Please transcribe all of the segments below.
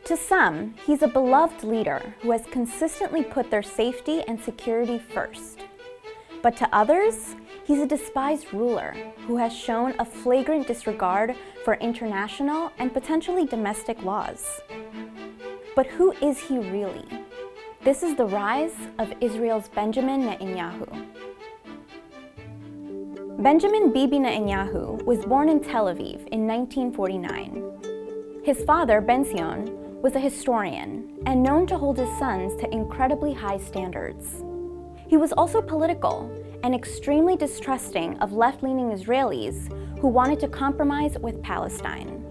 To some, he's a beloved leader who has consistently put their safety and security first. But to others, he's a despised ruler who has shown a flagrant disregard for international and potentially domestic laws. But who is he really? This is the rise of Israel's Benjamin Netanyahu. Benjamin Bibi Netanyahu was born in Tel Aviv in 1949. His father, Benzion, was a historian and known to hold his sons to incredibly high standards. He was also political and extremely distrusting of left-leaning Israelis who wanted to compromise with Palestine.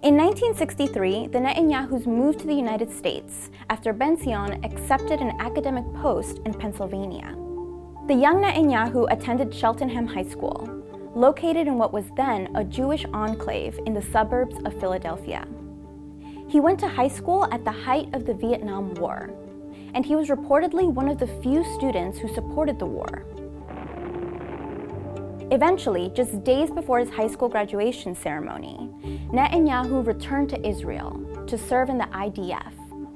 In 1963, the Netanyahus moved to the United States after Benzion accepted an academic post in Pennsylvania. The young Netanyahu attended Cheltenham High School, located in what was then a Jewish enclave in the suburbs of Philadelphia. He went to high school at the height of the Vietnam War, and he was reportedly one of the few students who supported the war. Eventually, just days before his high school graduation ceremony, Netanyahu returned to Israel to serve in the IDF,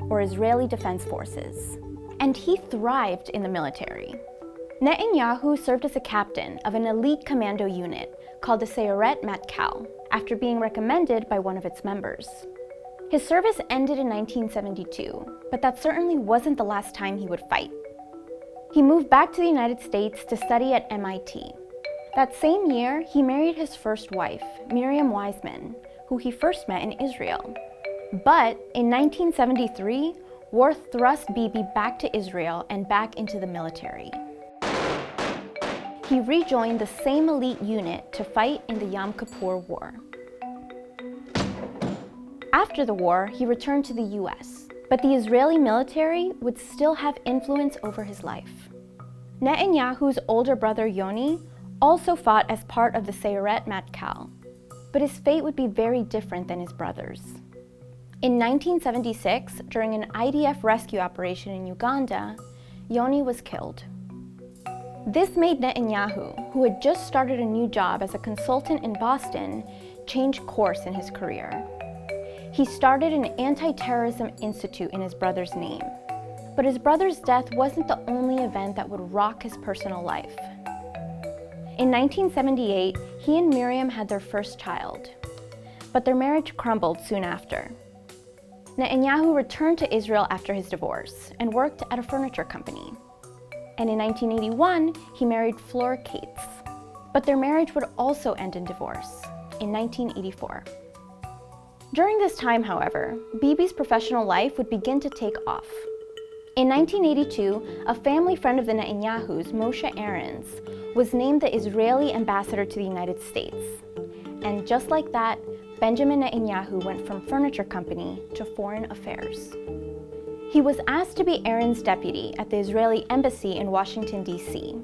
or Israeli Defense Forces, and he thrived in the military. Netanyahu served as a captain of an elite commando unit called the Sayeret Matkal after being recommended by one of its members. His service ended in 1972, but that certainly wasn't the last time he would fight. He moved back to the United States to study at MIT. That same year, he married his first wife, Miriam Weizman, who he first met in Israel. But in 1973, war thrust Bibi back to Israel and back into the military. He rejoined the same elite unit to fight in the Yom Kippur War. After the war, he returned to the US, but the Israeli military would still have influence over his life. Netanyahu's older brother Yoni also fought as part of the Sayeret Matkal, but his fate would be very different than his brother's. In 1976, during an IDF rescue operation in Uganda, Yoni was killed. This made Netanyahu, who had just started a new job as a consultant in Boston, change course in his career. He started an anti-terrorism institute in his brother's name. But his brother's death wasn't the only event that would rock his personal life. In 1978, he and Miriam had their first child, but their marriage crumbled soon after. Netanyahu returned to Israel after his divorce and worked at a furniture company. And in 1981, he married Flora Cates. But their marriage would also end in divorce in 1984. During this time, however, Bibi's professional life would begin to take off. In 1982, a family friend of the Netanyahus, Moshe Ahrens, was named the Israeli ambassador to the United States. And just like that, Benjamin Netanyahu went from furniture company to foreign affairs. He was asked to be Ahrens' deputy at the Israeli embassy in Washington, D.C.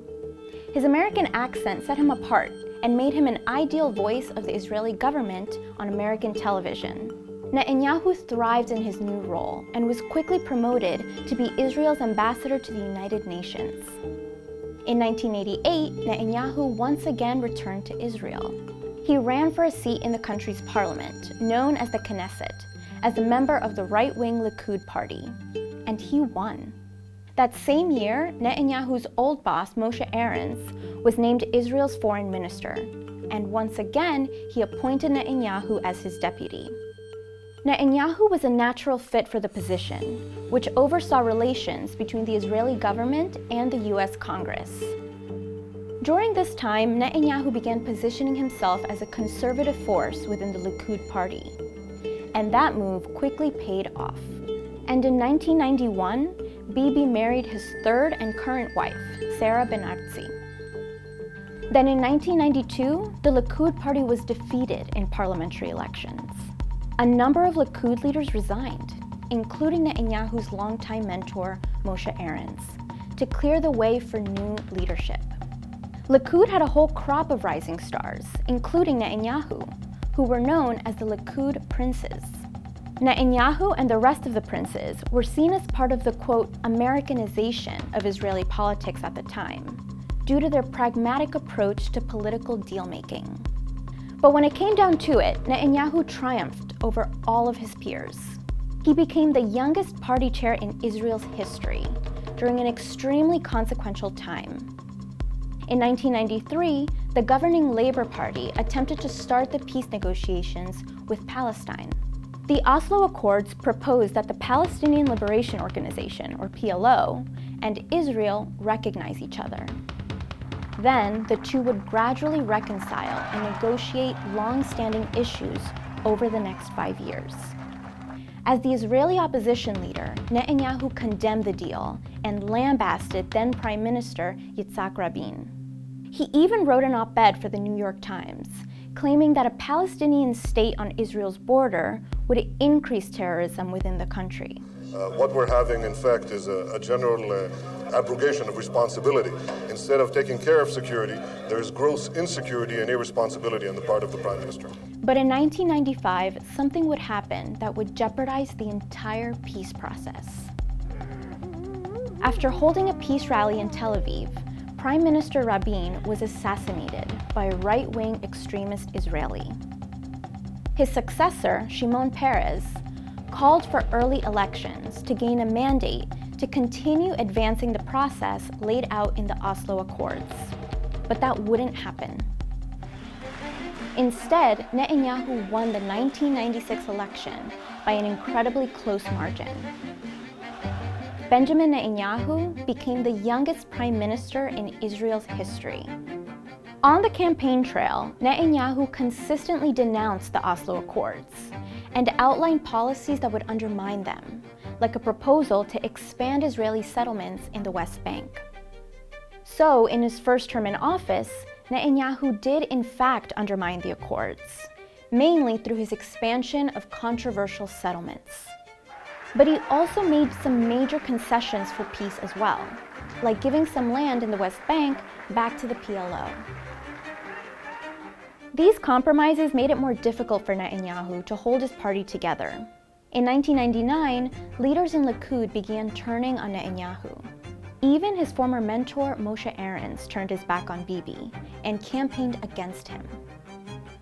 His American accent set him apart and made him an ideal voice of the Israeli government on American television. Netanyahu thrived in his new role and was quickly promoted to be Israel's ambassador to the United Nations. In 1988, Netanyahu once again returned to Israel. He ran for a seat in the country's parliament, known as the Knesset, as a member of the right-wing Likud party, and he won. That same year, Netanyahu's old boss, Moshe Ahrens, was named Israel's foreign minister, and once again, he appointed Netanyahu as his deputy. Netanyahu was a natural fit for the position, which oversaw relations between the Israeli government and the US Congress. During this time, Netanyahu began positioning himself as a conservative force within the Likud party, and that move quickly paid off. And in 1991, Bibi married his third and current wife, Sarah Ben-Artzi. Then in 1992, the Likud party was defeated in parliamentary elections. A number of Likud leaders resigned, including Netanyahu's longtime mentor, Moshe Ahrens, to clear the way for new leadership. Likud had a whole crop of rising stars, including Netanyahu, who were known as the Likud princes. Netanyahu and the rest of the princes were seen as part of the, quote, Americanization of Israeli politics at the time, due to their pragmatic approach to political deal-making. But when it came down to it, Netanyahu triumphed over all of his peers. He became the youngest party chair in Israel's history during an extremely consequential time. In 1993, the governing Labour Party attempted to start the peace negotiations with Palestine. The Oslo Accords proposed that the Palestinian Liberation Organization, or PLO, and Israel recognize each other. Then, the two would gradually reconcile and negotiate long-standing issues over the next 5 years. As the Israeli opposition leader, Netanyahu condemned the deal and lambasted then Prime Minister Yitzhak Rabin. He even wrote an op-ed for the New York Times, claiming that a Palestinian state on Israel's border would increase terrorism within the country. What we're having, in fact, is a general abrogation of responsibility. Instead of taking care of security, there is gross insecurity and irresponsibility on the part of the Prime Minister. But in 1995, something would happen that would jeopardize the entire peace process. After holding a peace rally in Tel Aviv, Prime Minister Rabin was assassinated by a right-wing extremist Israeli. His successor, Shimon Peres, called for early elections to gain a mandate to continue advancing the process laid out in the Oslo Accords. But that wouldn't happen. Instead, Netanyahu won the 1996 election by an incredibly close margin. Benjamin Netanyahu became the youngest prime minister in Israel's history. On the campaign trail, Netanyahu consistently denounced the Oslo Accords and outlined policies that would undermine them, like a proposal to expand Israeli settlements in the West Bank. So, in his first term in office, Netanyahu did in fact undermine the Accords, mainly through his expansion of controversial settlements. But he also made some major concessions for peace as well, like giving some land in the West Bank back to the PLO. These compromises made it more difficult for Netanyahu to hold his party together. In 1999, leaders in Likud began turning on Netanyahu. Even his former mentor, Moshe Aarons, turned his back on Bibi and campaigned against him.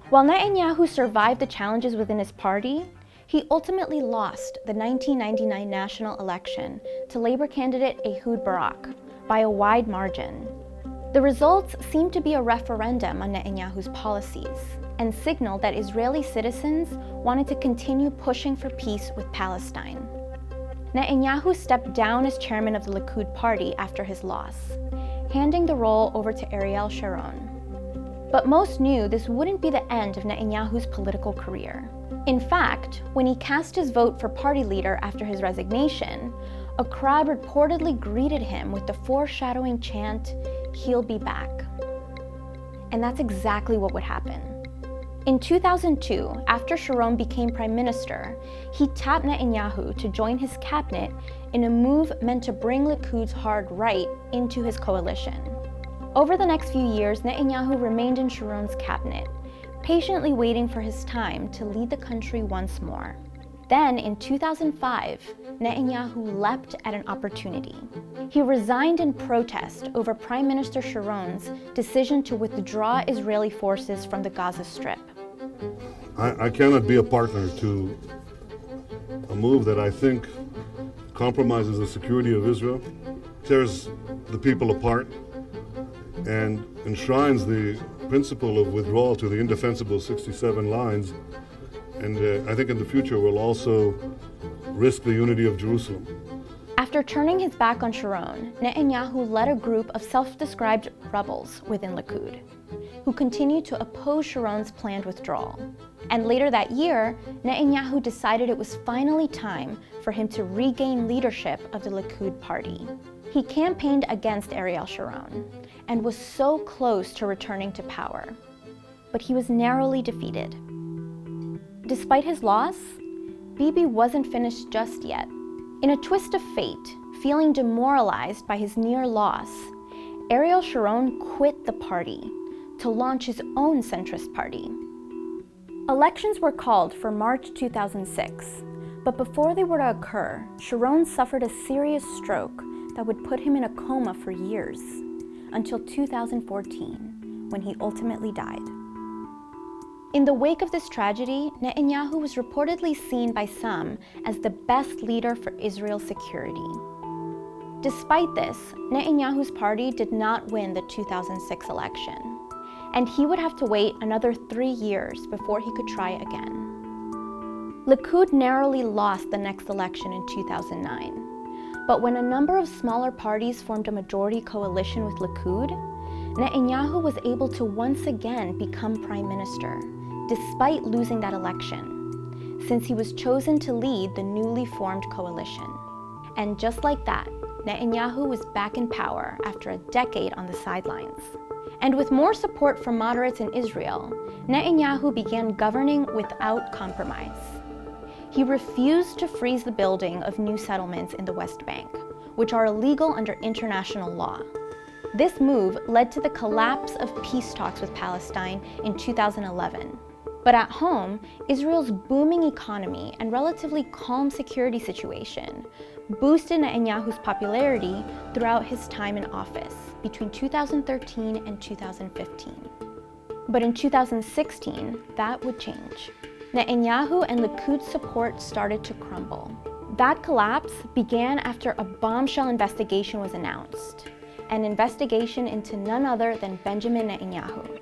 While Netanyahu survived the challenges within his party, he ultimately lost the 1999 national election to Labour candidate Ehud Barak by a wide margin. The results seemed to be a referendum on Netanyahu's policies and signaled that Israeli citizens wanted to continue pushing for peace with Palestine. Netanyahu stepped down as chairman of the Likud party after his loss, handing the role over to Ariel Sharon. But most knew this wouldn't be the end of Netanyahu's political career. In fact, when he cast his vote for party leader after his resignation, a crowd reportedly greeted him with the foreshadowing chant, "He'll be back." And that's exactly what would happen. In 2002, after Sharon became prime minister, he tapped Netanyahu to join his cabinet in a move meant to bring Likud's hard right into his coalition. Over the next few years, Netanyahu remained in Sharon's cabinet, patiently waiting for his time to lead the country once more. Then, in 2005, Netanyahu leapt at an opportunity. He resigned in protest over Prime Minister Sharon's decision to withdraw Israeli forces from the Gaza Strip. I cannot be a partner to a move that I think compromises the security of Israel, tears the people apart, and enshrines the principle of withdrawal to the indefensible 67 lines, and I think in the future will also risk the unity of Jerusalem. After turning his back on Sharon, Netanyahu led a group of self-described rebels within Likud, who continued to oppose Sharon's planned withdrawal. And later that year, Netanyahu decided it was finally time for him to regain leadership of the Likud party. He campaigned against Ariel Sharon and was so close to returning to power, but he was narrowly defeated. Despite his loss, Bibi wasn't finished just yet. In a twist of fate, feeling demoralized by his near loss, Ariel Sharon quit the party to launch his own centrist party. Elections were called for March 2006, but before they were to occur, Sharon suffered a serious stroke that would put him in a coma for years, until 2014, when he ultimately died. In the wake of this tragedy, Netanyahu was reportedly seen by some as the best leader for Israel's security. Despite this, Netanyahu's party did not win the 2006 election, and he would have to wait another 3 years before he could try again. Likud narrowly lost the next election in 2009, but when a number of smaller parties formed a majority coalition with Likud, Netanyahu was able to once again become prime minister, despite losing that election, since he was chosen to lead the newly formed coalition. And just like that, Netanyahu was back in power after a decade on the sidelines. And with more support from moderates in Israel, Netanyahu began governing without compromise. He refused to freeze the building of new settlements in the West Bank, which are illegal under international law. This move led to the collapse of peace talks with Palestine in 2011. But at home, Israel's booming economy and relatively calm security situation boosted Netanyahu's popularity throughout his time in office between 2013 and 2015. But in 2016, that would change. Netanyahu and Likud's support started to crumble. That collapse began after a bombshell investigation was announced, an investigation into none other than Benjamin Netanyahu.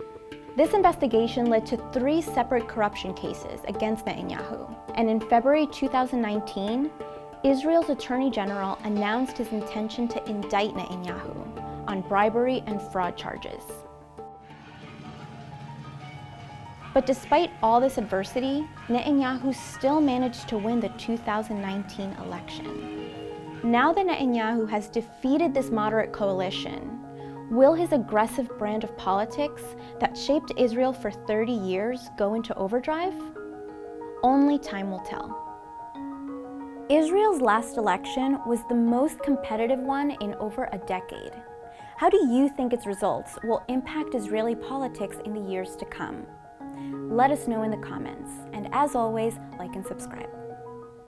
This investigation led to 3 separate corruption cases against Netanyahu, and in February 2019, Israel's Attorney General announced his intention to indict Netanyahu on bribery and fraud charges. But despite all this adversity, Netanyahu still managed to win the 2019 election. Now that Netanyahu has defeated this moderate coalition, will his aggressive brand of politics that shaped Israel for 30 years go into overdrive? Only time will tell. Israel's last election was the most competitive one in over a decade. How do you think its results will impact Israeli politics in the years to come? Let us know in the comments, and as always, like and subscribe.